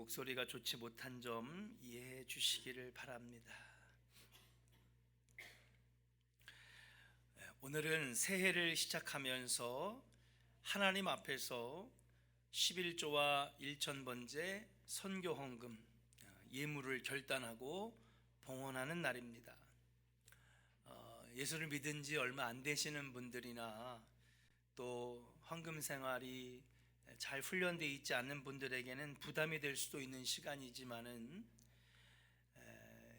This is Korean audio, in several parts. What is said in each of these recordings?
목소리가 좋지 못한 점 이해해 주시기를 바랍니다. 오늘은 새해를 시작하면서 하나님 앞에서 11조와 1,000번째 선교 헌금 예물을 결단하고 봉헌하는 날입니다. 예수를 믿은 지 얼마 안 되시는 분들이나 또 헌금 생활이 잘 훈련되어 있지 않는 분들에게는 부담이 될 수도 있는 시간이지만은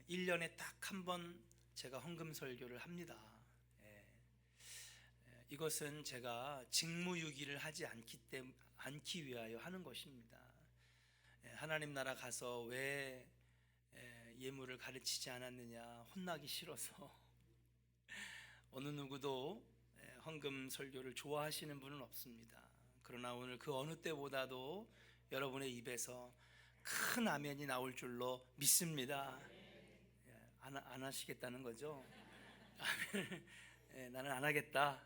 1년에 딱 한 번 제가 헌금 설교를 합니다. 이것은 제가 직무유기를 하지 않기 위하여 하는 것입니다. 하나님 나라 가서 왜 예물을 가르치지 않았느냐 혼나기 싫어서 어느 누구도 헌금 설교를 좋아하시는 분은 없습니다. 그러나 오늘 그 어느 때보다도 여러분의 입에서 큰 아멘이 나올 줄로 믿습니다. 안 하시겠다는 거죠? 나는 안 하겠다.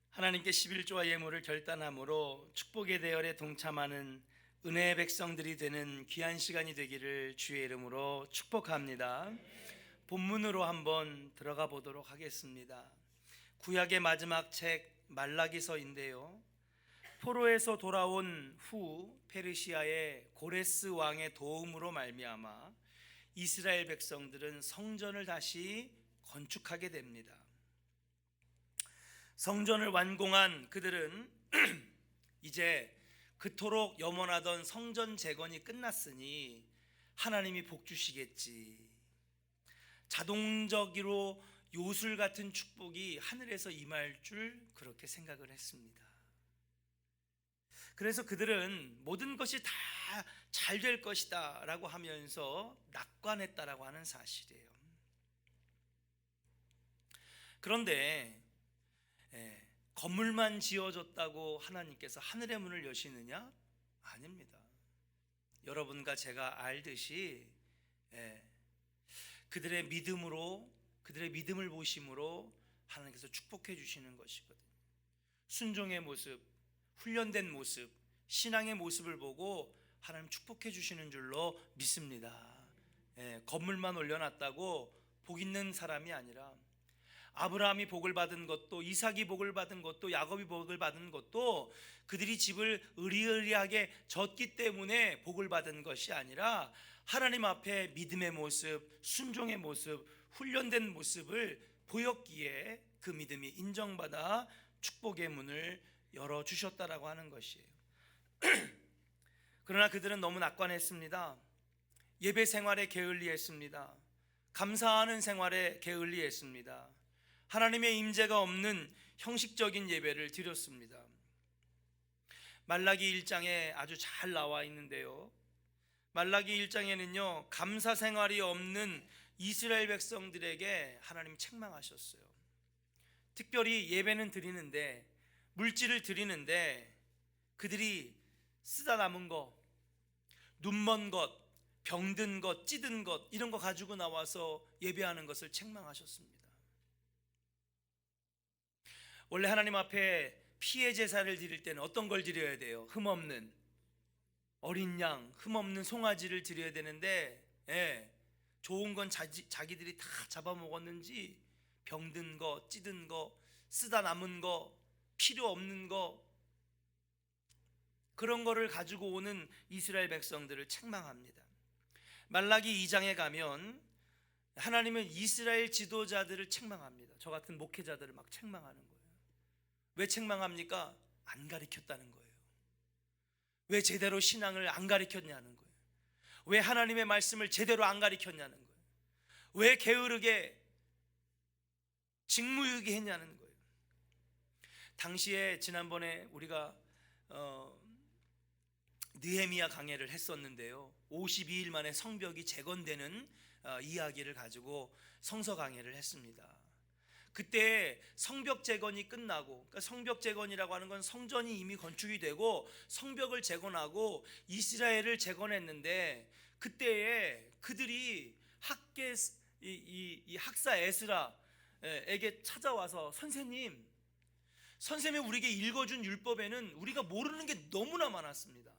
하나님께 11조와 예물을 결단함으로 축복의 대열에 동참하는 은혜의 백성들이 되는 귀한 시간이 되기를 주의 이름으로 축복합니다. 본문으로 한번 들어가 보도록 하겠습니다. 구약의 마지막 책 말라기서인데요, 포로에서 돌아온 후 페르시아의 고레스 왕의 도움으로 말미암아 이스라엘 백성들은 성전을 다시 건축하게 됩니다. 성전을 완공한 그들은 이제 그토록 염원하던 성전 재건이 끝났으니 하나님이 복 주시겠지, 자동적으로 요술 같은 축복이 하늘에서 임할 줄 그렇게 생각을 했습니다. 그래서 그들은 모든 것이 다 잘 될 것이다 라고 하면서 낙관했다라고 하는 사실이에요. 그런데 건물만 지어졌다고 하나님께서 하늘의 문을 여시느냐? 아닙니다. 여러분과 제가 알듯이 그들의 믿음으로, 그들의 믿음을 보심으로 하나님께서 축복해 주시는 것이거든요. 순종의 모습, 훈련된 모습, 신앙의 모습을 보고 하나님 축복해 주시는 줄로 믿습니다. 건물만 올려놨다고 복 있는 사람이 아니라 아브라함이 복을 받은 것도, 이삭이 복을 받은 것도, 야곱이 복을 받은 것도 그들이 집을 의리의리하게 졌기 때문에 복을 받은 것이 아니라 하나님 앞에 믿음의 모습, 순종의 모습, 훈련된 모습을 보였기에 그 믿음이 인정받아 축복의 문을 열어주셨다라고 하는 것이에요. 그러나 그들은 너무 낙관했습니다. 예배 생활에 게을리했습니다. 감사하는 생활에 게을리했습니다. 하나님의 임재가 없는 형식적인 예배를 드렸습니다. 말라기 1장에 아주 잘 나와 있는데요, 말라기 1장에는요 감사 생활이 없는 이스라엘 백성들에게 하나님 책망하셨어요. 특별히 예배는 드리는데, 물질을 드리는데 그들이 쓰다 남은 것, 눈먼 것, 병든 것, 찌든 것, 이런 거 가지고 나와서 예배하는 것을 책망하셨습니다. 원래 하나님 앞에 피의 제사를 드릴 때는 어떤 걸 드려야 돼요? 흠없는 어린 양, 흠없는 송아지를 드려야 되는데 좋은 건 자기들이 다 잡아먹었는지 병든 거, 찌든 거, 쓰다 남은 거, 필요 없는 거, 그런 거를 가지고 오는 이스라엘 백성들을 책망합니다. 말라기 2장에 가면 하나님은 이스라엘 지도자들을 책망합니다. 저 같은 목회자들을 막 책망하는 거예요. 왜 책망합니까? 안 가르쳤다는 거예요. 왜 제대로 신앙을 안 가르쳤냐는 거예요. 왜 하나님의 말씀을 제대로 안 가르쳤냐는 거예요. 왜 게으르게 직무유기 했냐는 거예요. 당시에 지난번에 우리가 느헤미야 강해를 했었는데요, 52일 만에 성벽이 재건되는 이야기를 가지고 성서 강해를 했습니다. 그때 성벽 재건이 끝나고, 그러니까 성벽 재건이라고 하는 건 성전이 이미 건축이 되고 성벽을 재건하고 이스라엘을 재건했는데, 그때에 그들이 학사 에스라에게 찾아와서 선생님 우리에게 읽어준 율법에는 우리가 모르는 게 너무나 많았습니다.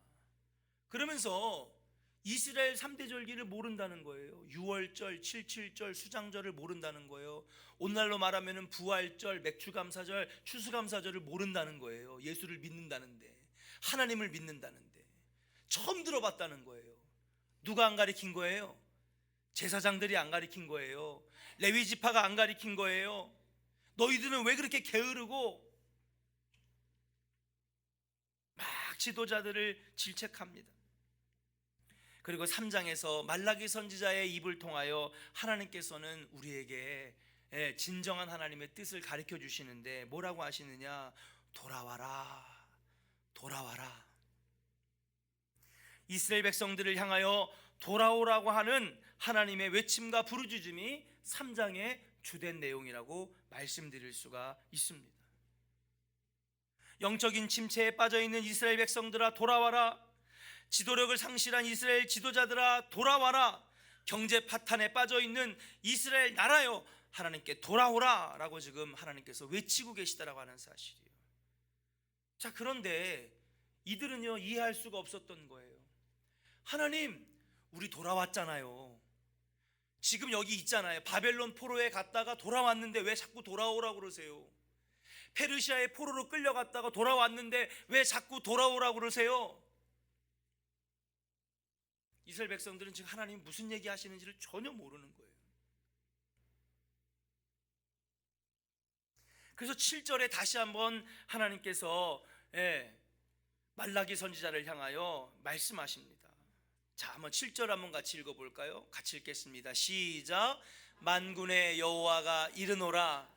그러면서 이스라엘 3대 절기를 모른다는 거예요. 유월절, 칠칠절, 수장절을 모른다는 거예요. 오늘날로 말하면 부활절, 맥주감사절, 추수감사절을 모른다는 거예요. 예수를 믿는다는데, 하나님을 믿는다는데 처음 들어봤다는 거예요. 누가 안 가르친 거예요? 제사장들이 안 가르친 거예요. 레위 지파가 안 가르친 거예요. 너희들은 왜 그렇게 게으르고 막 지도자들을 질책합니다. 그리고 3장에서 말라기 선지자의 입을 통하여 하나님께서는 우리에게 진정한 하나님의 뜻을 가르쳐 주시는데 뭐라고 하시느냐? 돌아와라, 돌아와라. 이스라엘 백성들을 향하여 돌아오라고 하는 하나님의 외침과 부르짖음이 3장의 주된 내용이라고 말씀드릴 수가 있습니다. 영적인 침체에 빠져있는 이스라엘 백성들아 돌아와라. 지도력을 상실한 이스라엘 지도자들아 돌아와라. 경제 파탄에 빠져있는 이스라엘 나라여 하나님께 돌아오라 라고 지금 하나님께서 외치고 계시다라고 하는 사실이에요. 자, 그런데 이들은요 이해할 수가 없었던 거예요. 하나님, 우리 돌아왔잖아요. 지금 여기 있잖아요. 바벨론 포로에 갔다가 돌아왔는데 왜 자꾸 돌아오라고 그러세요? 페르시아의 포로로 끌려갔다가 돌아왔는데 왜 자꾸 돌아오라고 그러세요? 이스라엘 백성들은 지금 하나님이 무슨 얘기 하시는지를 전혀 모르는 거예요. 그래서 7절에 다시 한번 하나님께서 말라기 선지자를 향하여 말씀하십니다. 자, 한번 7절 한번 같이 읽어볼까요? 같이 읽겠습니다. 시작. 만군의 여호와가 이르노라.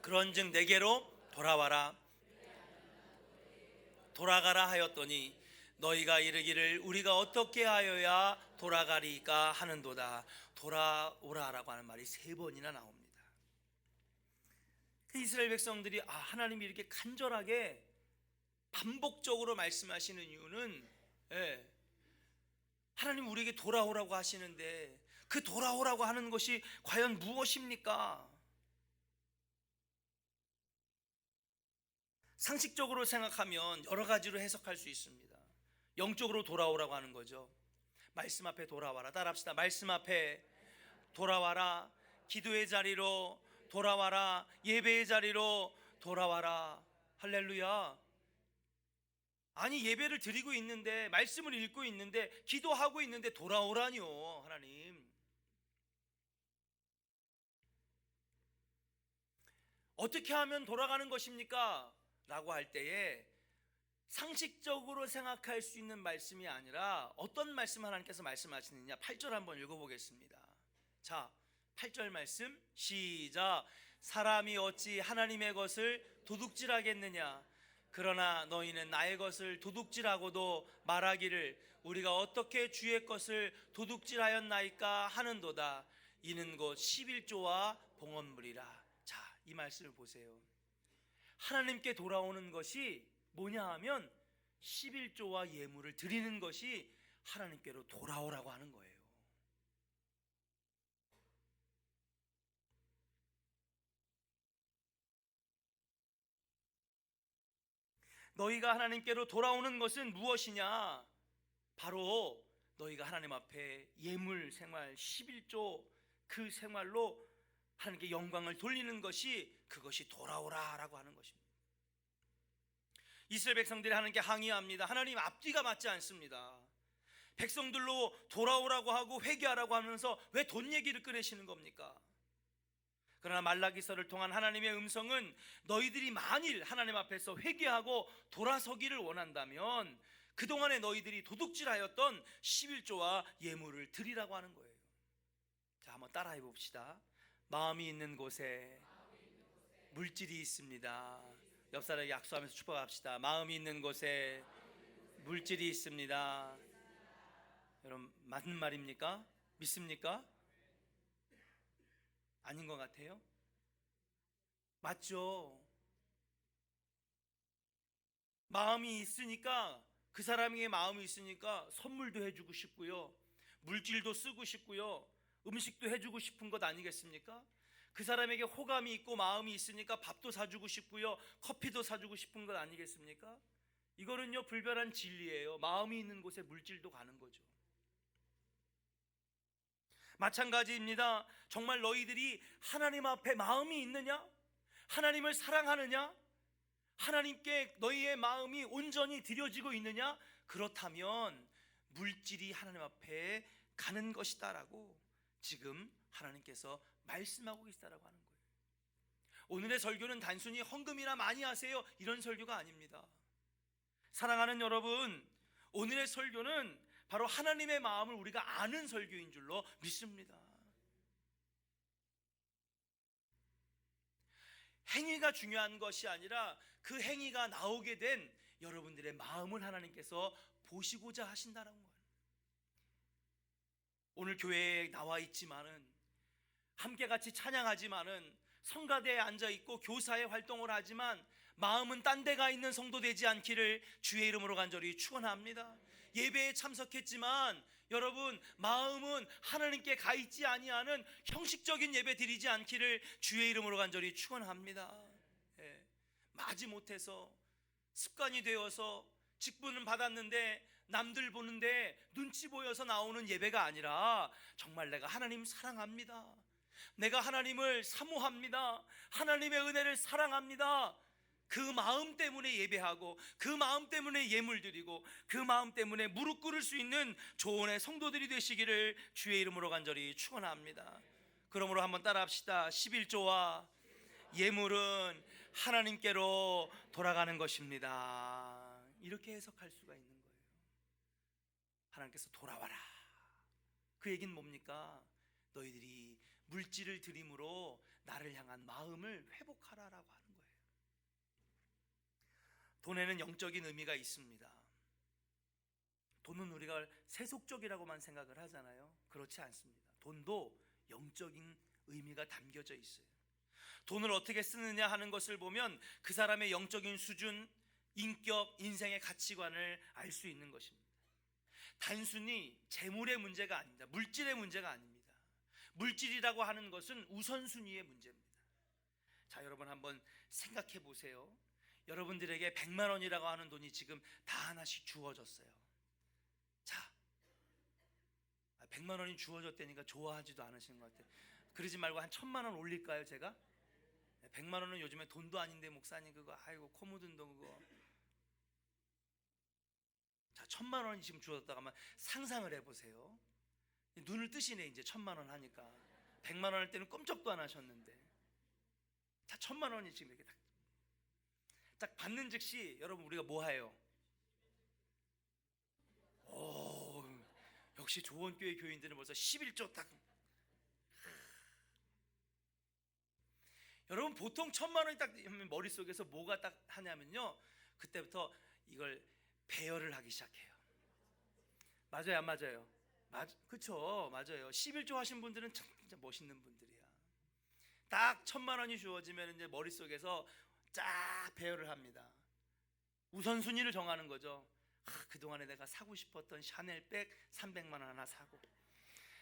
그런즉 내게로 돌아와라. 돌아가라 하였더니 너희가 이르기를 우리가 어떻게 하여야 돌아가리까 하는도다. 돌아오라라고 하는 말이 3번이나 나옵니다. 이스라엘 백성들이 하나님이 이렇게 간절하게 반복적으로 말씀하시는 이유는 하나님 우리에게 돌아오라고 하시는데 그 돌아오라고 하는 것이 과연 무엇입니까? 상식적으로 생각하면 여러 가지로 해석할 수 있습니다. 영적으로 돌아오라고 하는 거죠. 말씀 앞에 돌아와라. 따라합시다. 말씀 앞에 돌아와라. 기도의 자리로 돌아와라. 예배의 자리로 돌아와라. 할렐루야. 아니, 예배를 드리고 있는데, 말씀을 읽고 있는데, 기도하고 있는데 돌아오라니요. 하나님, 어떻게 하면 돌아가는 것입니까? 라고 할 때에 상식적으로 생각할 수 있는 말씀이 아니라 어떤 말씀 하나님께서 말씀하시느냐, 8절 한번 읽어보겠습니다. 자, 8절 말씀 시작. 사람이 어찌 하나님의 것을 도둑질하겠느냐? 그러나 너희는 나의 것을 도둑질하고도 말하기를 우리가 어떻게 주의 것을 도둑질하였나이까 하는도다. 이는 곧 11조와 봉헌물이라. 자, 이 말씀을 보세요. 하나님께 돌아오는 것이 뭐냐 하면 11조와 예물을 드리는 것이 하나님께로 돌아오라고 하는 거예요. 너희가 하나님께로 돌아오는 것은 무엇이냐? 바로 너희가 하나님 앞에 예물 생활 11조 그 생활로 하나님께 영광을 돌리는 것이 그것이 돌아오라라고 하는 것입니다. 이스라엘 백성들이 하나님께 항의합니다. 하나님, 앞뒤가 맞지 않습니다. 백성들로 돌아오라고 하고 회개하라고 하면서 왜 돈 얘기를 꺼내시는 겁니까? 그러나 말라기서를 통한 하나님의 음성은 너희들이 만일 하나님 앞에서 회개하고 돌아서기를 원한다면 그동안에 너희들이 도둑질하였던 11조와 예물을 드리라고 하는 거예요. 자, 한번 따라해 봅시다. 마음이 있는 곳에 물질이 있습니다. 옆 사람에게 약속하면서 축복합시다. 마음이 있는 곳에 물질이 있습니다. 여러분, 맞는 말입니까? 믿습니까? 아닌 것 같아요? 맞죠? 마음이 있으니까, 그 사람에게 마음이 있으니까 선물도 해주고 싶고요, 물질도 쓰고 싶고요, 음식도 해주고 싶은 것 아니겠습니까? 그 사람에게 호감이 있고 마음이 있으니까 밥도 사주고 싶고요, 커피도 사주고 싶은 것 아니겠습니까? 이거는요 불변한 진리예요. 마음이 있는 곳에 물질도 가는 거죠. 마찬가지입니다. 정말 너희들이 하나님 앞에 마음이 있느냐? 하나님을 사랑하느냐? 하나님께 너희의 마음이 온전히 드려지고 있느냐? 그렇다면 물질이 하나님 앞에 가는 것이다라고 지금 하나님께서 말씀하고 계시다라고 하는 거예요. 오늘의 설교는 단순히 헌금이나 많이 하세요 이런 설교가 아닙니다. 사랑하는 여러분, 오늘의 설교는 바로 하나님의 마음을 우리가 아는 설교인 줄로 믿습니다. 행위가 중요한 것이 아니라 그 행위가 나오게 된 여러분들의 마음을 하나님께서 보시고자 하신다는 거예요. 오늘 교회에 나와 있지만은, 함께 같이 찬양하지만은, 성가대에 앉아있고 교사의 활동을 하지만 마음은 딴 데가 있는 성도 되지 않기를 주의 이름으로 간절히 축원합니다. 예배에 참석했지만 여러분 마음은 하나님께 가 있지 아니하는 형식적인 예배 드리지 않기를 주의 이름으로 간절히 축원합니다. 마지못해서 습관이 되어서 직분은 받았는데 남들 보는데 눈치 보여서 나오는 예배가 아니라 정말 내가 하나님 사랑합니다, 내가 하나님을 사모합니다, 하나님의 은혜를 사랑합니다, 그 마음 때문에 예배하고 그 마음 때문에 예물 드리고 그 마음 때문에 무릎 꿇을 수 있는 조언의 성도들이 되시기를 주의 이름으로 간절히 축원합니다. 그러므로 한번 따라합시다. 11조와 예물은 하나님께로 돌아가는 것입니다. 이렇게 해석할 수가 있는 거예요. 하나님께서 돌아와라, 그 얘기는 뭡니까? 너희들이 물질을 드림으로 나를 향한 마음을 회복하라라고 하는 거예요. 돈에는 영적인 의미가 있습니다. 돈은 우리가 세속적이라고만 생각을 하잖아요. 그렇지 않습니다. 돈도 영적인 의미가 담겨져 있어요. 돈을 어떻게 쓰느냐 하는 것을 보면 그 사람의 영적인 수준, 인격, 인생의 가치관을 알 수 있는 것입니다. 단순히 재물의 문제가 아닙니다. 물질의 문제가 아닙니다. 물질이라고 하는 것은 우선순위의 문제입니다. 자, 여러분 한번 생각해 보세요. 여러분들에게 100만 원이라고 하는 돈이 지금 다 하나씩 주어졌어요. 자, 100만 원이 주어졌다니까 좋아하지도 않으시는 것 같아요. 그러지 말고 한 1000만 원 올릴까요 제가? 100만 원은 요즘에 돈도 아닌데 목사님 그거 아이고 코 묻은 돈 그거. 자, 1000만 원이 지금 주어졌다고 하면 상상을 해보세요. 눈을 뜨시네 이제 1000만 원 하니까. 100만 원 할 때는 꼼짝도 안 하셨는데. 자, 1000만 원이 지금 이렇게 딱 받는 즉시 여러분 우리가 뭐 해요? 오, 역시 조원교회 교인들은 벌써 11조 딱. 여러분 보통 1000만 원이 딱 머릿속에서 뭐가 딱 하냐면요, 그때부터 이걸 배열을 하기 시작해요. 맞아요 안 맞아요? 그쵸, 맞아요. 11조 하신 분들은 진짜 멋있는 분들이야. 딱 1000만 원이 주어지면 이제 머릿속에서 쫙 배열을 합니다. 우선순위를 정하는 거죠. 그동안에 내가 사고 싶었던 샤넬백 300만 원 하나 사고,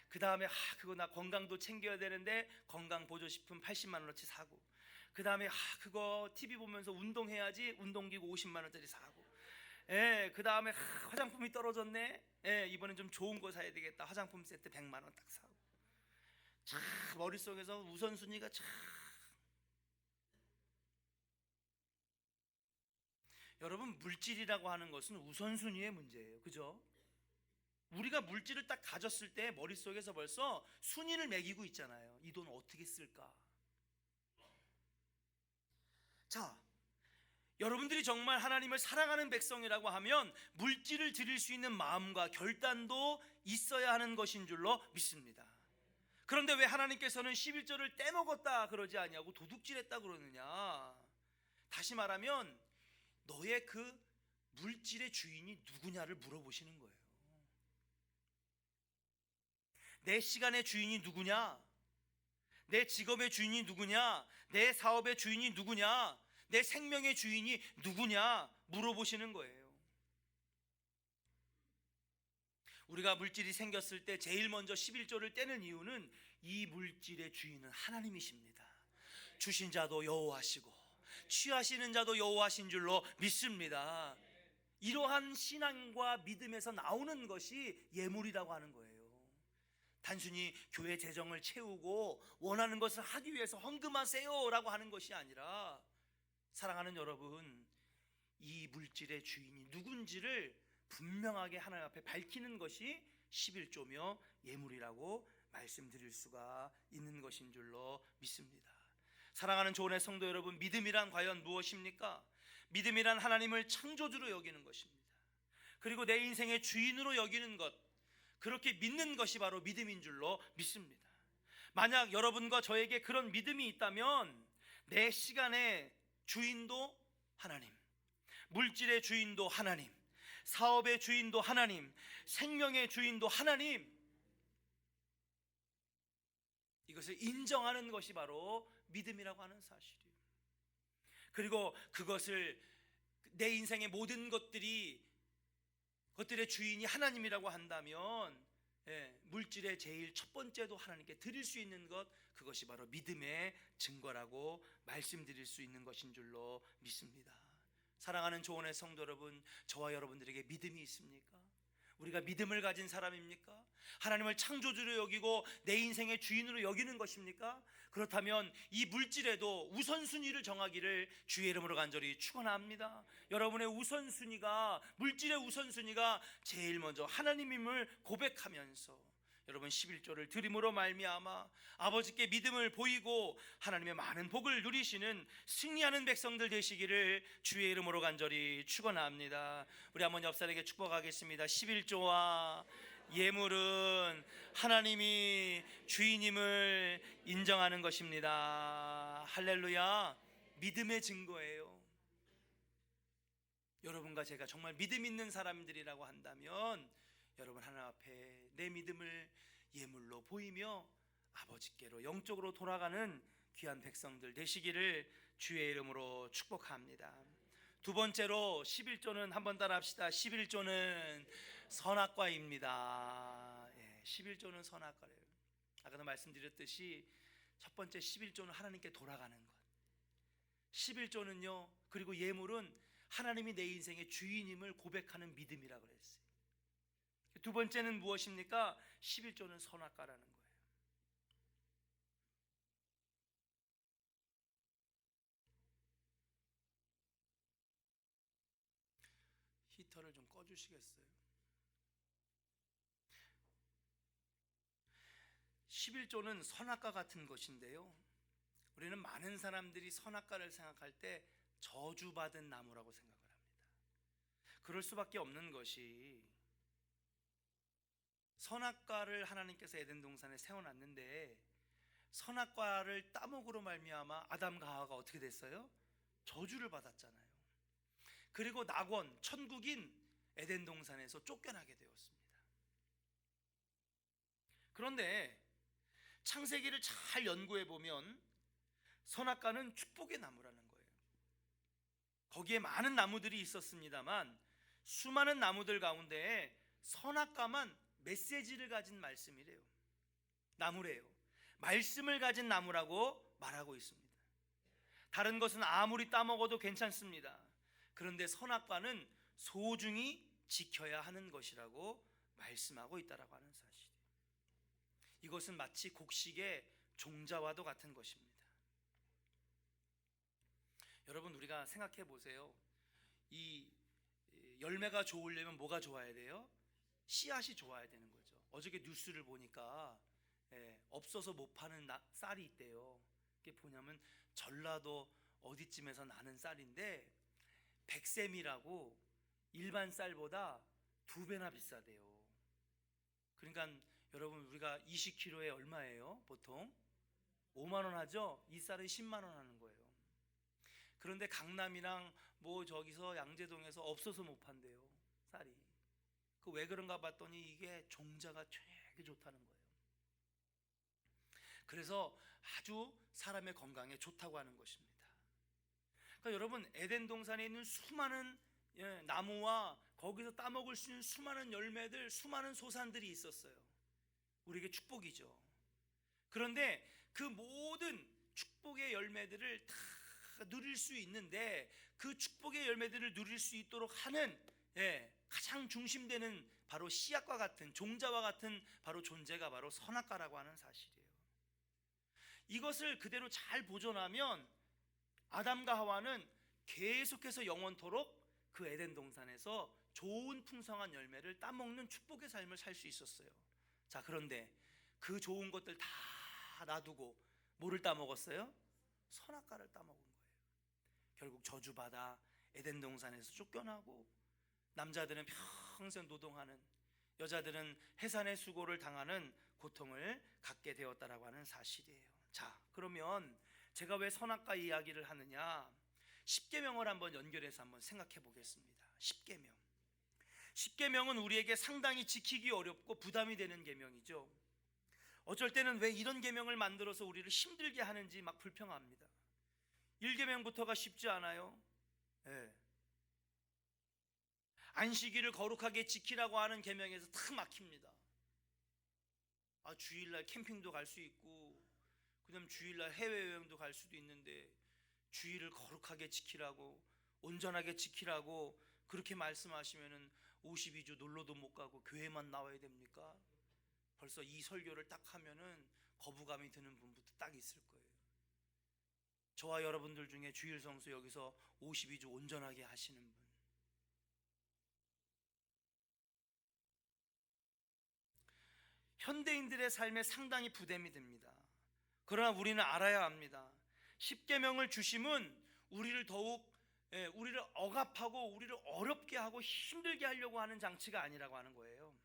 그 다음에 그거 나 건강도 챙겨야 되는데 건강 보조식품 80만 원어치 사고, 그 다음에 그거 TV 보면서 운동해야지 운동기구 50만 원짜리 사고, 그 다음에 화장품이 떨어졌네, 이번엔 좀 좋은 거 사야 되겠다, 화장품 세트 100만 원 딱 사고. 참 머릿속에서 우선순위가 참. 여러분 물질이라고 하는 것은 우선순위의 문제예요. 그죠? 우리가 물질을 딱 가졌을 때 머릿속에서 벌써 순위를 매기고 있잖아요. 이 돈 어떻게 쓸까? 자, 여러분들이 정말 하나님을 사랑하는 백성이라고 하면 물질을 드릴 수 있는 마음과 결단도 있어야 하는 것인 줄로 믿습니다. 그런데 왜 하나님께서는 11조를 떼먹었다 그러지 않냐고 도둑질했다 그러느냐? 다시 말하면 너의 그 물질의 주인이 누구냐를 물어보시는 거예요. 내 시간의 주인이 누구냐? 내 직업의 주인이 누구냐? 내 사업의 주인이 누구냐? 내 생명의 주인이 누구냐? 물어보시는 거예요. 우리가 물질이 생겼을 때 제일 먼저 11조를 떼는 이유는 이 물질의 주인은 하나님이십니다. 주신 자도 여호와시고 취하시는 자도 여호와신 줄로 믿습니다. 이러한 신앙과 믿음에서 나오는 것이 예물이라고 하는 거예요. 단순히 교회 재정을 채우고 원하는 것을 하기 위해서 헌금하세요 라고 하는 것이 아니라, 사랑하는 여러분, 이 물질의 주인이 누군지를 분명하게 하나님 앞에 밝히는 것이 11조며 예물이라고 말씀드릴 수가 있는 것인 줄로 믿습니다. 사랑하는 조은의 성도 여러분, 믿음이란 과연 무엇입니까? 믿음이란 하나님을 창조주로 여기는 것입니다. 그리고 내 인생의 주인으로 여기는 것, 그렇게 믿는 것이 바로 믿음인 줄로 믿습니다. 만약 여러분과 저에게 그런 믿음이 있다면 내 시간의 주인도 하나님, 물질의 주인도 하나님, 사업의 주인도 하나님, 생명의 주인도 하나님, 이것을 인정하는 것이 바로 믿음이라고 하는 사실이에요. 그리고 그것을 내 인생의 모든 것들의 주인이 하나님이라고 한다면, 물질의 제일 첫 번째도 하나님께 드릴 수 있는 것, 그것이 바로 믿음의 증거라고 말씀드릴 수 있는 것인 줄로 믿습니다. 사랑하는 조은의 성도 여러분, 저와 여러분들에게 믿음이 있습니까? 우리가 믿음을 가진 사람입니까? 하나님을 창조주로 여기고 내 인생의 주인으로 여기는 것입니까? 그렇다면 이 물질에도 우선순위를 정하기를 주의 이름으로 간절히 축원합니다. 여러분의 우선순위가, 물질의 우선순위가 제일 먼저 하나님임을 고백하면서 여러분 11조를 드림으로 말미암아 아버지께 믿음을 보이고 하나님의 많은 복을 누리시는 승리하는 백성들 되시기를 주의 이름으로 간절히 축원합니다. 우리 한번 옆 사람에게 축복하겠습니다. 11조와 예물은 하나님이 주인임을 인정하는 것입니다. 할렐루야. 믿음의 증거예요. 여러분과 제가 정말 믿음 있는 사람들이라고 한다면 여러분 하나님 앞에 내 믿음을 예물로 보이며 아버지께로 영적으로 돌아가는 귀한 백성들 되시기를 주의 이름으로 축복합니다. 두 번째로 11조는 한번 따라 합시다. 11조는 선악과입니다. 11조는 선악과래요. 아까도 말씀드렸듯이 첫 번째 11조는 하나님께 돌아가는 것, 11조는요, 그리고 예물은 하나님이 내 인생의 주인임을 고백하는 믿음이라고 그랬어요. 두 번째는 무엇입니까? 11조는 선악과라는 거예요. 히터를 좀 꺼주시겠어요? 11조는 선악과 같은 것인데요, 우리는 많은 사람들이 선악과를 생각할 때 저주받은 나무라고 생각을 합니다. 그럴 수밖에 없는 것이, 선악과를 하나님께서 에덴 동산에 세워놨는데 선악과를 따먹으로 말미암아 아담과 하와가 어떻게 됐어요? 저주를 받았잖아요. 그리고 낙원, 천국인 에덴 동산에서 쫓겨나게 되었습니다. 그런데 창세기를 잘 연구해 보면 선악과는 축복의 나무라는 거예요. 거기에 많은 나무들이 있었습니다만 수많은 나무들 가운데 선악과만 메시지를 가진 말씀이래요. 나무래요. 말씀을 가진 나무라고 말하고 있습니다. 다른 것은 아무리 따먹어도 괜찮습니다. 그런데 선악과는 소중히 지켜야 하는 것이라고 말씀하고 있다라고 하는 사실. 이것은 마치 곡식의 종자와도 같은 것입니다. 여러분, 우리가 생각해 보세요. 이 열매가 좋으려면 뭐가 좋아야 돼요? 씨앗이 좋아야 되는 거죠. 어저께 뉴스를 보니까 없어서 못 파는 쌀이 있대요. 그게 뭐냐면 전라도 어디쯤에서 나는 쌀인데 백샘이라고 일반 쌀보다 2배나 비싸대요. 그러니까 여러분, 우리가 20kg에 얼마예요? 보통 5만 원 하죠? 이 쌀은 10만 원 하는 거예요. 그런데 강남이랑 뭐 저기서 양재동에서 없어서 못 판대요, 쌀이. 그 왜 그런가 봤더니 이게 종자가 되게 좋다는 거예요. 그래서 아주 사람의 건강에 좋다고 하는 것입니다. 그러니까 여러분, 에덴 동산에 있는 수많은 나무와 거기서 따먹을 수 있는 수많은 열매들, 수많은 소산들이 있었어요. 우리에게 축복이죠. 그런데 그 모든 축복의 열매들을 다 누릴 수 있는데, 그 축복의 열매들을 누릴 수 있도록 하는 가장 중심되는 바로 씨앗과 같은, 종자와 같은 바로 존재가 바로 선악과라고 하는 사실이에요. 이것을 그대로 잘 보존하면 아담과 하와는 계속해서 영원토록 그 에덴 동산에서 좋은 풍성한 열매를 따먹는 축복의 삶을 살 수 있었어요. 자, 그런데 그 좋은 것들 다 놔두고 뭐를 따먹었어요? 선악과를 따먹은 거예요. 결국 저주받아 에덴 동산에서 쫓겨나고, 남자들은 평생 노동하는, 여자들은 해산의 수고를 당하는 고통을 갖게 되었다라고 하는 사실이에요. 자, 그러면 제가 왜 선악과 이야기를 하느냐, 십계명을 한번 연결해서 한번 생각해 보겠습니다. 십계명은 우리에게 상당히 지키기 어렵고 부담이 되는 계명이죠. 어쩔 때는 왜 이런 계명을 만들어서 우리를 힘들게 하는지 막 불평합니다. 1계명부터가 쉽지 않아요. 안식일을 거룩하게 지키라고 하는 계명에서 탁 막힙니다. 주일날 캠핑도 갈 수 있고, 그다음 주일날 해외여행도 갈 수도 있는데 주일을 거룩하게 지키라고, 온전하게 지키라고 그렇게 말씀하시면은 52주 놀러도 못 가고 교회만 나와야 됩니까? 벌써 이 설교를 딱 하면은 거부감이 드는 분부터 딱 있을 거예요. 저와 여러분들 중에 주일 성수 여기서 52주 온전하게 하시는 분, 현대인들의 삶에 상당히 부담이 됩니다. 그러나 우리는 알아야 합니다. 십계명을 주심은 우리를 더욱 우리를 억압하고 우리를 어렵게 하고 힘들게 하려고 하는 장치가 아니라고 하는 거예요.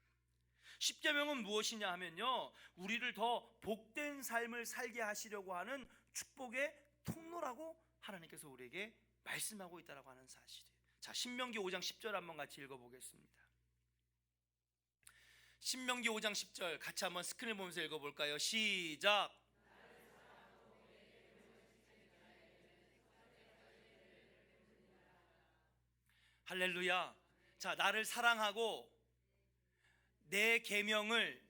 십계명은 무엇이냐 하면요, 우리를 더 복된 삶을 살게 하시려고 하는 축복의 통로라고 하나님께서 우리에게 말씀하고 있다고 하는 사실이에요. 자, 신명기 5장 10절 한번 같이 읽어보겠습니다. 신명기 5장 10절 같이 한번 스크린 보면서 읽어볼까요? 시작. 할렐루야. 자, 나를 사랑하고 내 계명을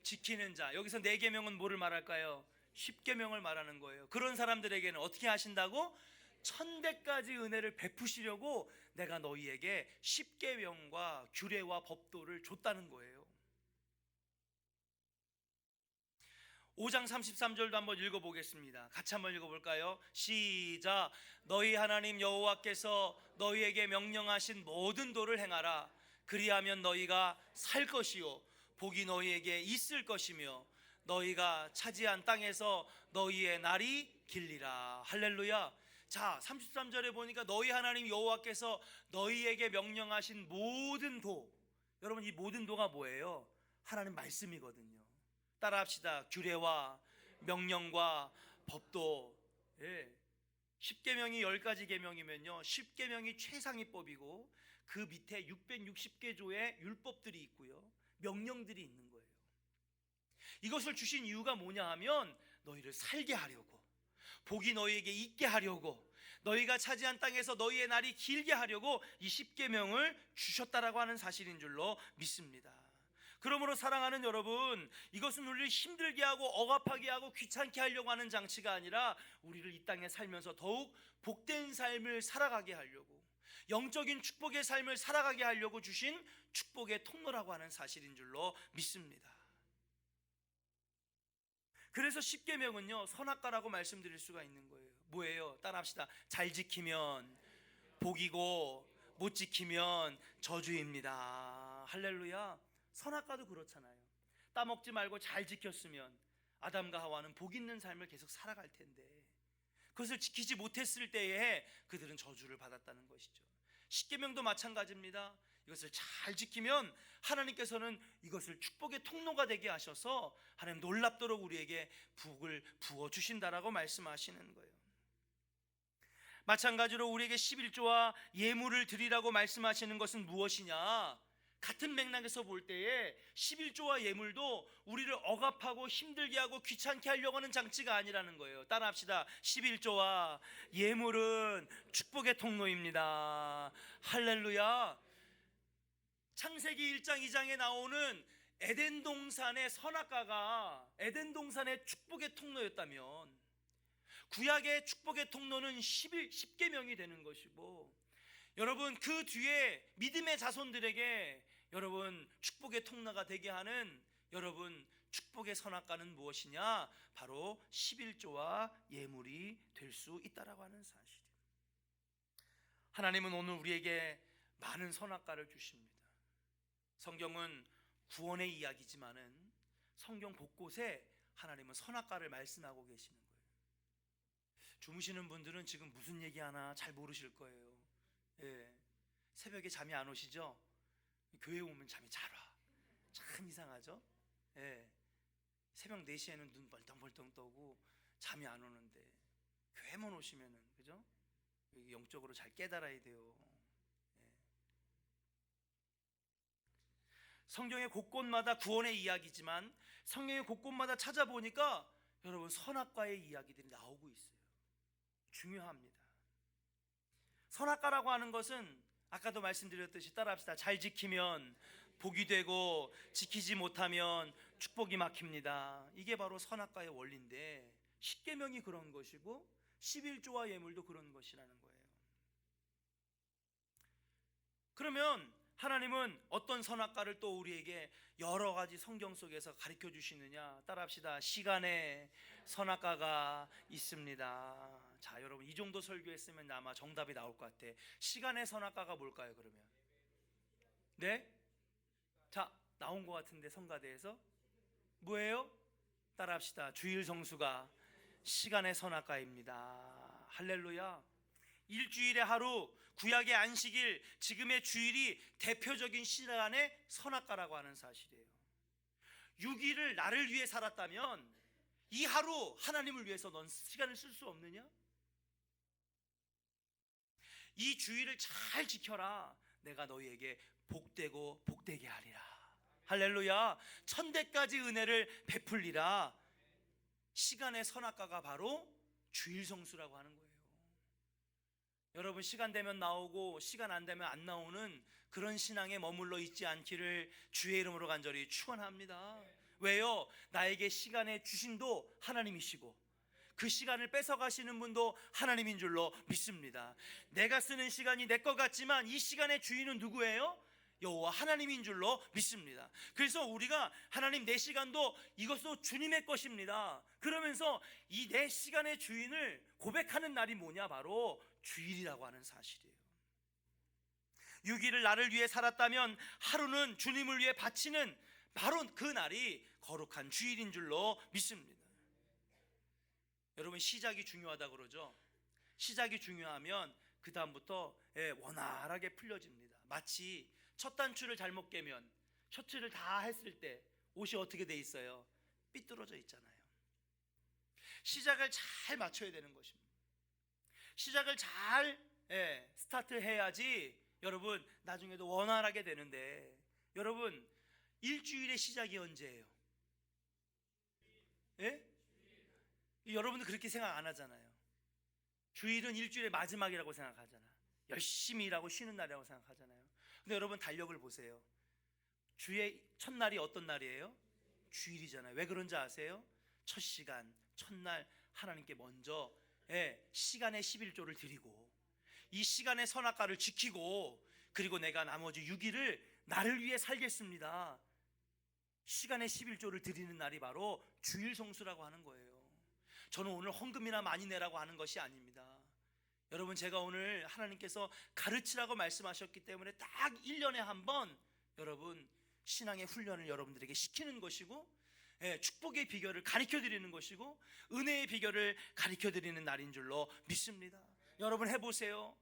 지키는 자, 여기서 내 계명은 뭐를 말할까요? 십계명을 말하는 거예요. 그런 사람들에게는 어떻게 하신다고? 1000배까지 은혜를 베푸시려고 내가 너희에게 십계명과 규례와 법도를 줬다는 거예요. 5장 33절도 한번 읽어보겠습니다. 같이 한번 읽어볼까요? 시작. 너희 하나님 여호와께서 너희에게 명령하신 모든 도를 행하라. 그리하면 너희가 살 것이요 복이 너희에게 있을 것이며 너희가 차지한 땅에서 너희의 날이 길리라. 할렐루야. 자, 33절에 보니까 너희 하나님 여호와께서 너희에게 명령하신 모든 도, 여러분 이 모든 도가 뭐예요? 하나님 말씀이거든요. 따라합시다. 규례와 명령과 법도. 십계명이 10가지 계명이면요, 십계명이 최상위 법이고 그 밑에 660개 조의 율법들이 있고요, 명령들이 있는 거예요. 이것을 주신 이유가 뭐냐 하면 너희를 살게 하려고, 복이 너희에게 있게 하려고, 너희가 차지한 땅에서 너희의 날이 길게 하려고 이 십계명을 주셨다라고 하는 사실인 줄로 믿습니다. 그러므로 사랑하는 여러분, 이것은 우리를 힘들게 하고 억압하게 하고 귀찮게 하려고 하는 장치가 아니라 우리를 이 땅에 살면서 더욱 복된 삶을 살아가게 하려고, 영적인 축복의 삶을 살아가게 하려고 주신 축복의 통로라고 하는 사실인 줄로 믿습니다. 그래서 십계명은요, 선악과라고 말씀드릴 수가 있는 거예요. 뭐예요? 따라합시다. 잘 지키면 복이고 못 지키면 저주입니다. 할렐루야. 선악과도 그렇잖아요. 따먹지 말고 잘 지켰으면 아담과 하와는 복 있는 삶을 계속 살아갈 텐데, 그것을 지키지 못했을 때에 그들은 저주를 받았다는 것이죠. 십계명도 마찬가지입니다. 이것을 잘 지키면 하나님께서는 이것을 축복의 통로가 되게 하셔서 하나님 놀랍도록 우리에게 복을 부어주신다라고 말씀하시는 거예요. 마찬가지로 우리에게 11조와 예물을 드리라고 말씀하시는 것은 무엇이냐? 같은 맥락에서 볼 때에 11조와 예물도 우리를 억압하고 힘들게 하고 귀찮게 하려고 하는 장치가 아니라는 거예요. 따라합시다. 11조와 예물은 축복의 통로입니다. 할렐루야. 창세기 1장 2장에 나오는 에덴 동산의 선악과가 에덴 동산의 축복의 통로였다면 구약의 축복의 통로는 10계명이 되는 것이고, 여러분 그 뒤에 믿음의 자손들에게 여러분 축복의 통로가 되게 하는 여러분 축복의 선악과는 무엇이냐? 바로 11조와 예물이 될 수 있다라고 하는 사실이에요. 하나님은 오늘 우리에게 많은 선악과를 주십니다. 성경은 구원의 이야기지만은 성경 곳곳에 하나님은 선악과를 말씀하고 계시는 거예요. 주무시는 분들은 지금 무슨 얘기하나 잘 모르실 거예요. 예. 새벽에 잠이 안 오시죠? 교회 오면 잠이 잘 와. 참 이상하죠? 예. 새벽 4시에는 눈 벌떡벌떡 떠고 잠이 안 오는데 교회만 오시면은, 그죠? 영적으로 잘 깨달아야 돼요. 예. 성경의 곳곳마다 구원의 이야기지만 성경의 곳곳마다 찾아보니까 여러분 선악과의 이야기들이 나오고 있어요. 중요합니다. 선악과라고 하는 것은 아까도 말씀드렸듯이 따라합시다. 잘 지키면 복이 되고 지키지 못하면 축복이 막힙니다. 이게 바로 선악과의 원리인데 10계명이 그런 것이고 11조와 예물도 그런 것이라는 거예요. 그러면 하나님은 어떤 선악과를 또 우리에게 여러 가지 성경 속에서 가르쳐 주시느냐? 따라합시다. 시간의 선악과가 있습니다. 자, 여러분 이 정도 설교했으면 아마 정답이 나올 것 같아. 시간의 선악과가 뭘까요, 그러면? 네? 자, 나온 것 같은데 성가대에서 뭐예요? 따라합시다. 주일 성수가 시간의 선악과입니다. 할렐루야. 일주일의 하루, 구약의 안식일, 지금의 주일이 대표적인 시간의 선악과라고 하는 사실이에요. 6일을 나를 위해 살았다면 이 하루 하나님을 위해서 넌 시간을 쓸 수 없느냐? 이 주일을 잘 지켜라. 내가 너희에게 복되고 복되게 하리라. 할렐루야. 천대까지 은혜를 베풀리라. 시간의 선악과가 바로 주일 성수라고 하는 거예요. 여러분 시간 되면 나오고 시간 안 되면 안 나오는 그런 신앙에 머물러 있지 않기를 주의 이름으로 간절히 축원합니다. 왜요? 나에게 시간의 주신도 하나님이시고 그 시간을 뺏어가시는 분도 하나님인 줄로 믿습니다. 내가 쓰는 시간이 내 것 같지만 이 시간의 주인은 누구예요? 여호와 하나님인 줄로 믿습니다. 그래서 우리가 하나님 내 시간도 이것도 주님의 것입니다. 그러면서 이 내 시간의 주인을 고백하는 날이 뭐냐? 바로 주일이라고 하는 사실이에요. 6일을 나를 위해 살았다면 하루는 주님을 위해 바치는 바로 그 날이 거룩한 주일인 줄로 믿습니다. 여러분 시작이 중요하다고 그러죠. 시작이 중요하면 그 다음부터 원활하게 풀려집니다. 마치 첫 단추를 잘못 깨면 셔츠를 다 했을 때 옷이 어떻게 돼 있어요? 삐뚤어져 있잖아요. 시작을 잘 맞춰야 되는 것입니다. 시작을 잘 스타트해야지 여러분 나중에도 원활하게 되는데, 여러분 일주일의 시작이 언제예요? 예? 여러분들 그렇게 생각 안 하잖아요. 주일은 일주일의 마지막이라고 생각하잖아. 열심히 일하고 쉬는 날이라고 생각하잖아요. 근데 여러분 달력을 보세요. 주의 첫날이 어떤 날이에요? 주일이잖아요. 왜 그런지 아세요? 첫 시간, 첫날 하나님께 먼저 시간의 11조를 드리고 이 시간의 선악과를 지키고, 그리고 내가 나머지 6일을 나를 위해 살겠습니다. 시간의 11조를 드리는 날이 바로 주일 성수라고 하는 거예요. 저는 오늘 헌금이나 많이 내라고 하는 것이 아닙니다. 여러분 제가 오늘 하나님께서 가르치라고 말씀하셨기 때문에 딱 1년에 한 번 여러분 신앙의 훈련을 여러분들에게 시키는 것이고, 축복의 비결을 가르쳐드리는 것이고 은혜의 비결을 가르쳐드리는 날인 줄로 믿습니다. 여러분 해보세요.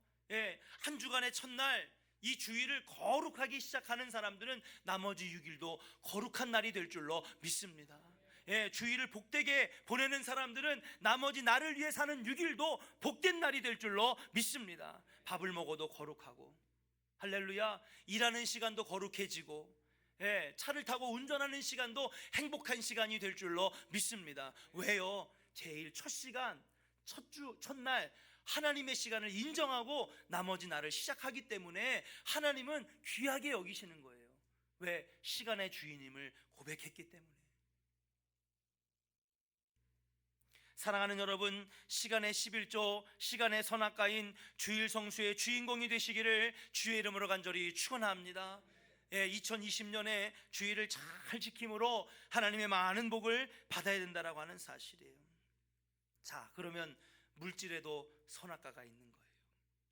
한 주간의 첫날 이 주일을 거룩하게 시작하는 사람들은 나머지 6일도 거룩한 날이 될 줄로 믿습니다. 주일을 복되게 보내는 사람들은 나머지 나를 위해 사는 6일도 복된 날이 될 줄로 믿습니다. 밥을 먹어도 거룩하고, 할렐루야, 일하는 시간도 거룩해지고, 차를 타고 운전하는 시간도 행복한 시간이 될 줄로 믿습니다. 왜요? 제일 첫 시간, 첫날 하나님의 시간을 인정하고 나머지 날을 시작하기 때문에 하나님은 귀하게 여기시는 거예요. 왜? 시간의 주인임을 고백했기 때문에. 사랑하는 여러분, 시간의 11조, 시간의 선악과인 주일 성수의 주인공이 되시기를 주의 이름으로 간절히 축원합니다. 2020년에 주일을 잘 지킴으로 하나님의 많은 복을 받아야 된다라고 하는 사실이에요. 자, 그러면 물질에도 선악과가 있는 거예요.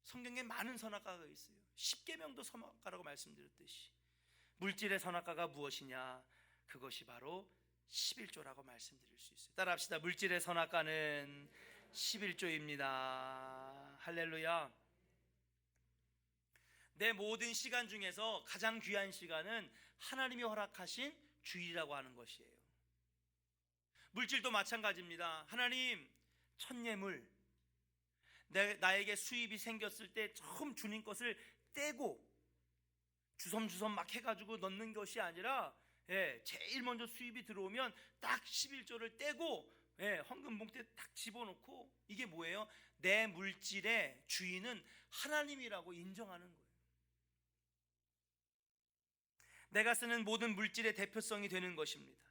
성경에 많은 선악과가 있어요. 십계명도 선악과라고 말씀드렸듯이 물질의 선악과가 무엇이냐? 그것이 바로 11조라고 말씀드릴 수 있어요. 따라합시다. 물질의 선악과는 11조입니다. 할렐루야. 내 모든 시간 중에서 가장 귀한 시간은 하나님이 허락하신 주일이라고 하는 것이에요. 물질도 마찬가지입니다. 하나님, 첫 예물, 나에게 수입이 생겼을 때 처음 주님 것을 떼고 주섬주섬 막 해가지고 넣는 것이 아니라, 제일 먼저 수입이 들어오면 딱 11조를 떼고 헌금 봉투에 딱 집어넣고, 이게 뭐예요? 내 물질의 주인은 하나님이라고 인정하는 거예요. 내가 쓰는 모든 물질의 대표성이 되는 것입니다.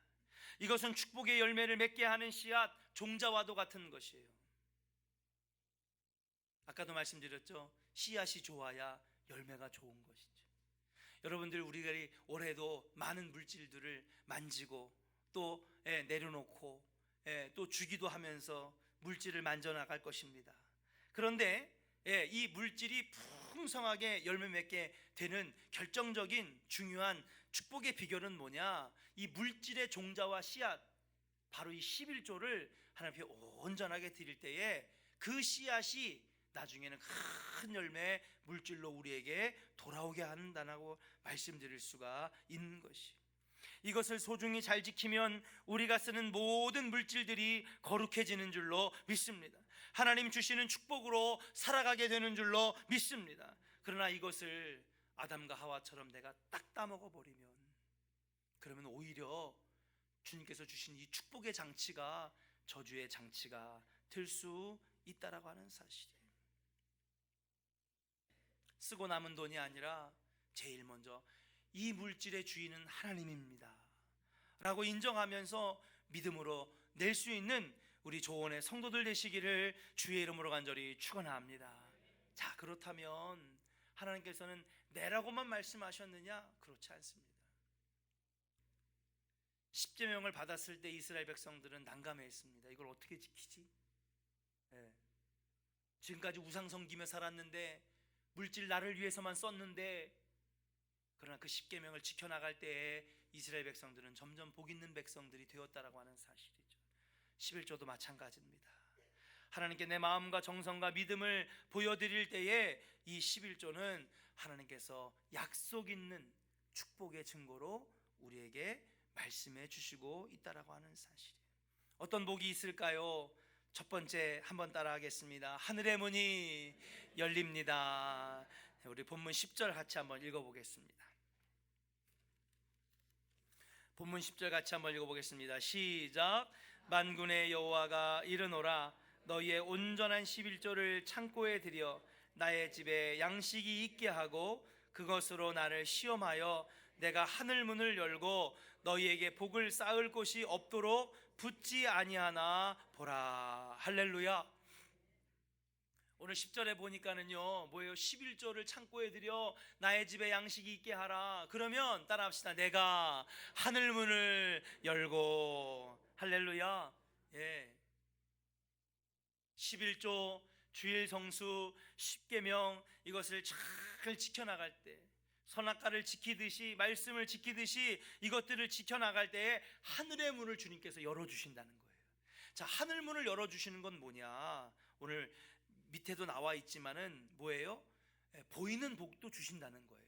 이것은 축복의 열매를 맺게 하는 씨앗, 종자와도 같은 것이에요. 아까도 말씀드렸죠. 씨앗이 좋아야 열매가 좋은 것이죠. 여러분들, 우리가 올해도 많은 물질들을 만지고 또 내려놓고 또 주기도 하면서 물질을 만져나갈 것입니다. 그런데 이 물질이 풍성하게 열매 맺게 되는 결정적인 중요한 축복의 비결은 뭐냐? 이 물질의 종자와 씨앗, 바로 이 11조를 하나님께 온전하게 드릴 때에 그 씨앗이 나중에는 큰 열매 물질로 우리에게 돌아오게 한다고 말씀드릴 수가 있는 것이, 이것을 소중히 잘 지키면 우리가 쓰는 모든 물질들이 거룩해지는 줄로 믿습니다. 하나님 주시는 축복으로 살아가게 되는 줄로 믿습니다. 그러나 이것을 아담과 하와처럼 내가 딱 따먹어 버리면, 그러면 오히려 주님께서 주신 이 축복의 장치가 저주의 장치가 될 수 있다라고 하는 사실이에요. 쓰고 남은 돈이 아니라 제일 먼저 이 물질의 주인은 하나님입니다 라고 인정하면서 믿음으로 낼 수 있는 우리 조원의 성도들 되시기를 주의 이름으로 간절히 축원합니다. 자, 그렇다면 하나님께서는 내라고만 말씀하셨느냐? 그렇지 않습니다. 십계명을 받았을 때 이스라엘 백성들은 난감해했습니다. 이걸 어떻게 지키지? 지금까지 우상 섬기며 살았는데, 물질 나를 위해서만 썼는데, 그러나 그 십계명을 지켜나갈 때에 이스라엘 백성들은 점점 복 있는 백성들이 되었다라고 하는 사실이죠. 11조도 마찬가지입니다. 하나님께 내 마음과 정성과 믿음을 보여드릴 때에 이 11조는 하나님께서 약속 있는 축복의 증거로 우리에게 말씀해 주시고 있다라고 하는 사실이에요. 어떤 복이 있을까요? 첫 번째, 한번 따라하겠습니다. 하늘의 문이 열립니다. 우리 본문 10절 같이 한번 읽어보겠습니다. 본문 10절 같이 한번 읽어보겠습니다. 시작. 만군의 여호와가 이르노라, 너희의 온전한 11조를 창고에 들여 나의 집에 양식이 있게 하고 그것으로 나를 시험하여 내가 하늘 문을 열고 너희에게 복을 쌓을 곳이 없도록 붙지 아니하나 보라. 할렐루야. 오늘 10절에 보니까는요, 뭐예요? 11조를 창고에 들여 나의 집에 양식이 있게 하라. 그러면 따라합시다. 내가 하늘 문을 열고. 할렐루야. 11조, 주일 성수, 십계명, 이것을 잘 지켜나갈 때, 선악과를 지키듯이, 말씀을 지키듯이 이것들을 지켜나갈 때에 하늘의 문을 주님께서 열어주신다는 거예요. 자, 하늘 문을 열어주시는 건 뭐냐? 오늘 밑에도 나와 있지만은 뭐예요? 보이는 복도 주신다는 거예요.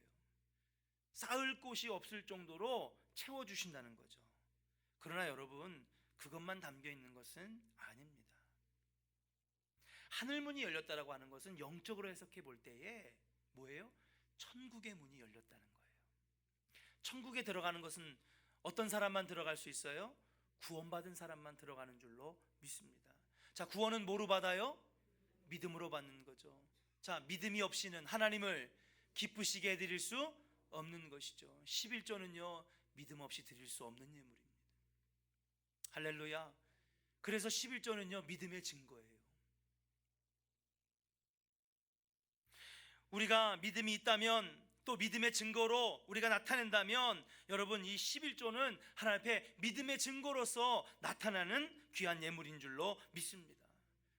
쌓을 곳이 없을 정도로 채워주신다는 거죠. 그러나 여러분, 그것만 담겨 있는 것은 아닙니다. 하늘문이 열렸다라고 하는 것은 영적으로 해석해 볼 때에 뭐예요? 천국의 문이 열렸다는 거예요. 천국에 들어가는 것은 어떤 사람만 들어갈 수 있어요? 구원받은 사람만 들어가는 줄로 믿습니다. 자, 구원은 뭐로 받아요? 믿음으로 받는 거죠. 자, 믿음이 없이는 하나님을 기쁘시게 해드릴 수 없는 것이죠. 11조는요 믿음 없이 드릴 수 없는 예물입니다. 할렐루야. 그래서 11조는요 믿음의 증거예요. 우리가 믿음이 있다면, 또 믿음의 증거로 우리가 나타낸다면, 여러분 이 11조는 하나님 앞에 믿음의 증거로서 나타나는 귀한 예물인 줄로 믿습니다.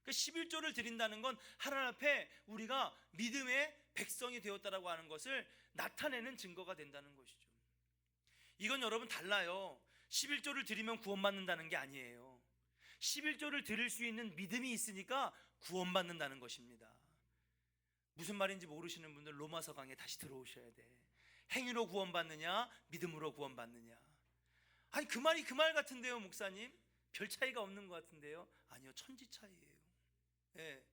그 11조를 드린다는 건 하나님 앞에 우리가 믿음의 백성이 되었다라고 하는 것을 나타내는 증거가 된다는 것이죠. 이건 여러분 달라요. 11조를 드리면 구원받는다는 게 아니에요. 11조를 드릴 수 있는 믿음이 있으니까 구원받는다는 것입니다. 무슨 말인지 모르시는 분들 로마서 강에 다시 들어오셔야 돼. 행위로 구원받느냐 믿음으로 구원받느냐. 아니 그 말이 그 말 같은데요 목사님? 별 차이가 없는 것 같은데요. 아니요, 천지 차이예요. 예.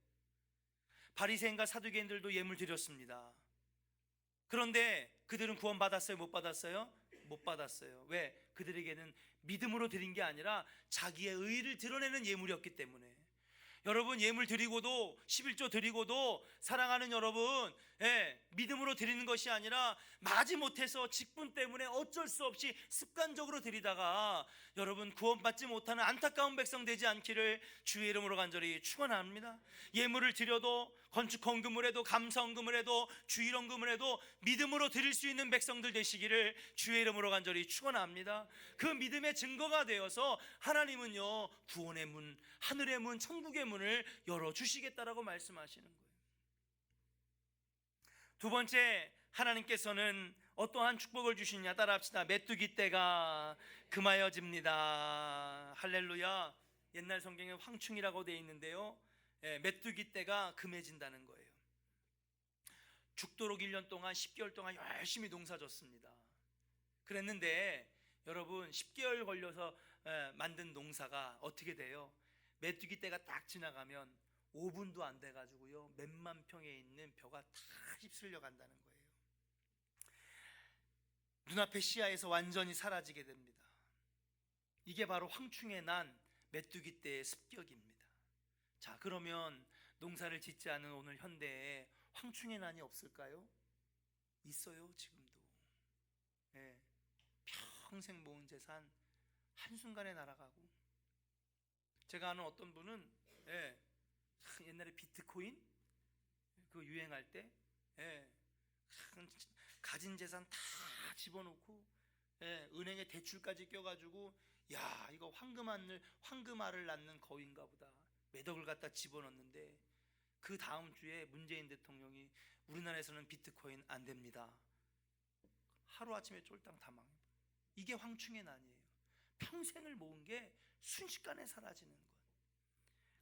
바리새인과 사두개인들도 예물 드렸습니다. 그런데 그들은 구원받았어요? 못 받았어요? 못 받았어요. 왜? 그들에게는 믿음으로 드린 게 아니라 자기의 의의를 드러내는 예물이었기 때문에. 여러분 예물 드리고도 11조 드리고도 사랑하는 여러분, 믿음으로 드리는 것이 아니라 마지못해서 직분 때문에 어쩔 수 없이 습관적으로 드리다가 여러분 구원받지 못하는 안타까운 백성 되지 않기를 주의 이름으로 간절히 축원합니다. 예물을 드려도, 건축 헌금을 해도, 감사 헌금을 해도, 주일 헌금을 해도 믿음으로 드릴 수 있는 백성들 되시기를 주의 이름으로 간절히 축원합니다. 그 믿음의 증거가 되어서 하나님은요 구원의 문, 하늘의 문, 천국의 문을 열어주시겠다라고 말씀하시는 거예요. 두 번째, 하나님께서는 어떠한 축복을 주시냐 따라합시다. 메뚜기 떼가 금하여집니다. 할렐루야. 옛날 성경에 황충이라고 되어 있는데요, 메뚜기 떼가 금해진다는 거예요. 죽도록 1년 동안 10개월 동안 열심히 농사졌습니다. 그랬는데 여러분 10개월 걸려서 만든 농사가 어떻게 돼요? 메뚜기 떼가 딱 지나가면 5분도 안 돼가지고요 몇만 평에 있는 벼가 다 휩쓸려 간다는 거예요. 눈앞의 시야에서 완전히 사라지게 됩니다. 이게 바로 황충에 난 메뚜기 떼의 습격입니다. 자, 그러면 농사를 짓지 않은 오늘 현대에 황충의 난이 없을까요? 있어요, 지금도. 평생 모은 재산 한순간에 날아가고. 제가 아는 어떤 분은 옛날에 비트코인 그 유행할 때 가진 재산 다 집어넣고 은행에 대출까지 껴가지고, 야 이거 황금알을 낳는 거위인가 보다, 몇 억을 갖다 집어넣는데 그 다음 주에 문재인 대통령이 우리나라에서는 비트코인 안 됩니다. 하루아침에 쫄딱 다 망해요. 이게 황충의 난이에요. 평생을 모은 게 순식간에 사라지는 것.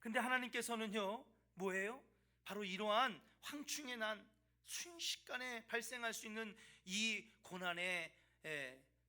근데 하나님께서는요 뭐예요? 바로 이러한 황충의 난, 순식간에 발생할 수 있는 이 고난의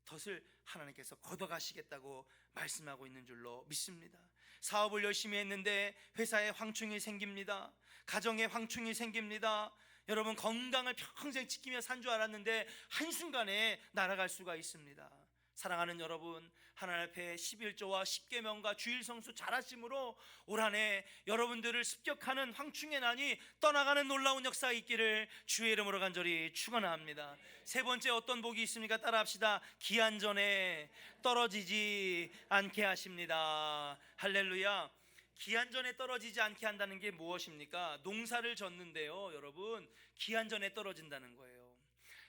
덫을 하나님께서 걷어가시겠다고 말씀하고 있는 줄로 믿습니다. 사업을 열심히 했는데 회사에 황충이 생깁니다. 가정에 황충이 생깁니다. 여러분 건강을 평생 지키며 산 줄 알았는데 한순간에 날아갈 수가 있습니다. 사랑하는 여러분, 하나님 앞에 11조와 10계명과 주일 성수 잘하심으로 올 한 해 여러분들을 습격하는 황충의 난이 떠나가는 놀라운 역사가 있기를 주의 이름으로 간절히 축원합니다. 세 번째 어떤 복이 있습니까? 따라합시다. 기한 전에 떨어지지 않게 하십니다. 할렐루야. 기한 전에 떨어지지 않게 한다는 게 무엇입니까? 농사를 졌는데요 여러분, 기한 전에 떨어진다는 거예요.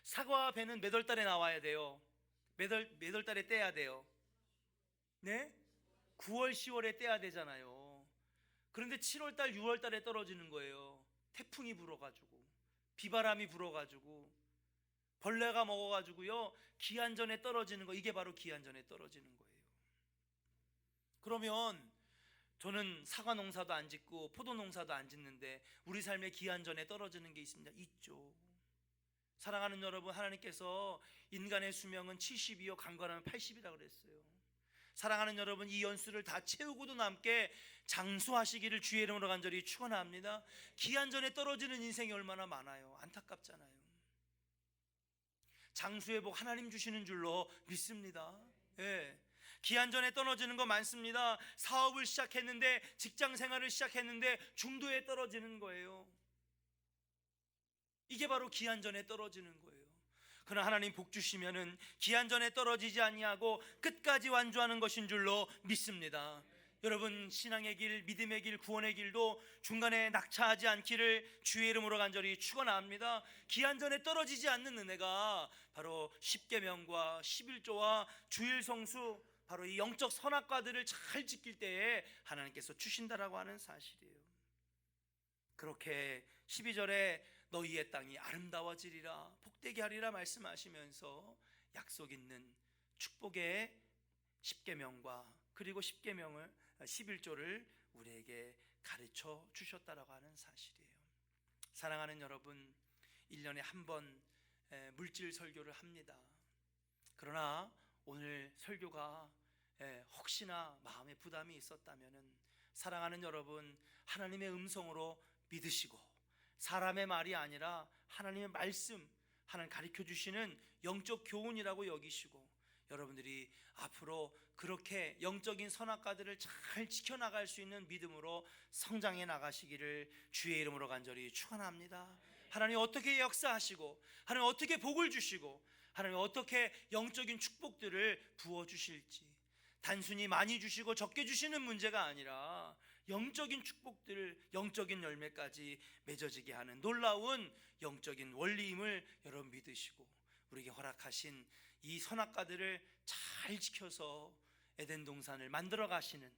사과와 배는 몇 월 달에 나와야 돼요? 몇 월 달에 떼야 돼요? 네? 9월 10월에 떼야 되잖아요. 그런데 7월 달 6월 달에 떨어지는 거예요. 태풍이 불어가지고, 비바람이 불어가지고, 벌레가 먹어가지고요 기한 전에 떨어지는 거, 이게 바로 기한 전에 떨어지는 거예요. 그러면 저는 사과 농사도 안 짓고 포도 농사도 안 짓는데 우리 삶에 기한 전에 떨어지는 게 있습니다. 있죠. 사랑하는 여러분, 하나님께서 인간의 수명은 70이요 강건하면 80이라고 그랬어요. 사랑하는 여러분, 이 연수를 다 채우고도 남게 장수하시기를 주의 이름으로 간절히 축원합니다. 기한 전에 떨어지는 인생이 얼마나 많아요. 안타깝잖아요. 장수의 복 하나님 주시는 줄로 믿습니다. 기한 전에 떨어지는 거 많습니다. 사업을 시작했는데, 직장 생활을 시작했는데 중도에 떨어지는 거예요. 이게 바로 기한 전에 떨어지는 거예요. 그러나 하나님 복 주시면은 기한전에 떨어지지 아니하고 끝까지 완주하는 것인 줄로 믿습니다. 여러분, 신앙의 길, 믿음의 길, 구원의 길도 중간에 낙차하지 않기를 주의 이름으로 간절히 축원합니다. 기한전에 떨어지지 않는 은혜가 바로 십계명과 11조와 주일 성수, 바로 이 영적 선악과들을 잘 지킬 때에 하나님께서 주신다라고 하는 사실이에요. 그렇게 12절에 너희의 땅이 아름다워지리라 복되게 하리라 말씀하시면서 약속 있는 축복의 십계명과 그리고 11조를 우리에게 가르쳐 주셨다라고 하는 사실이에요. 사랑하는 여러분, 1년에 한 번 물질 설교를 합니다. 그러나 오늘 설교가 혹시나 마음에 부담이 있었다면 사랑하는 여러분, 하나님의 음성으로 믿으시고 사람의 말이 아니라 하나님의 말씀, 하나님 가르쳐 주시는 영적 교훈이라고 여기시고 여러분들이 앞으로 그렇게 영적인 선악과들을 잘 지켜나갈 수 있는 믿음으로 성장해 나가시기를 주의 이름으로 간절히 축원합니다. 하나님 어떻게 역사하시고 하나님 어떻게 복을 주시고 하나님 어떻게 영적인 축복들을 부어주실지, 단순히 많이 주시고 적게 주시는 문제가 아니라 영적인 축복들, 영적인 열매까지 맺어지게 하는 놀라운 영적인 원리임을 여러분 믿으시고 우리에게 허락하신 이 선악과들을 잘 지켜서 에덴 동산을 만들어 가시는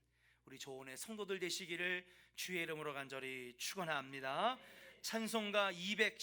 우리 조원의 성도들 되시기를 주의 이름으로 간절히 축원합니다. 찬송가 210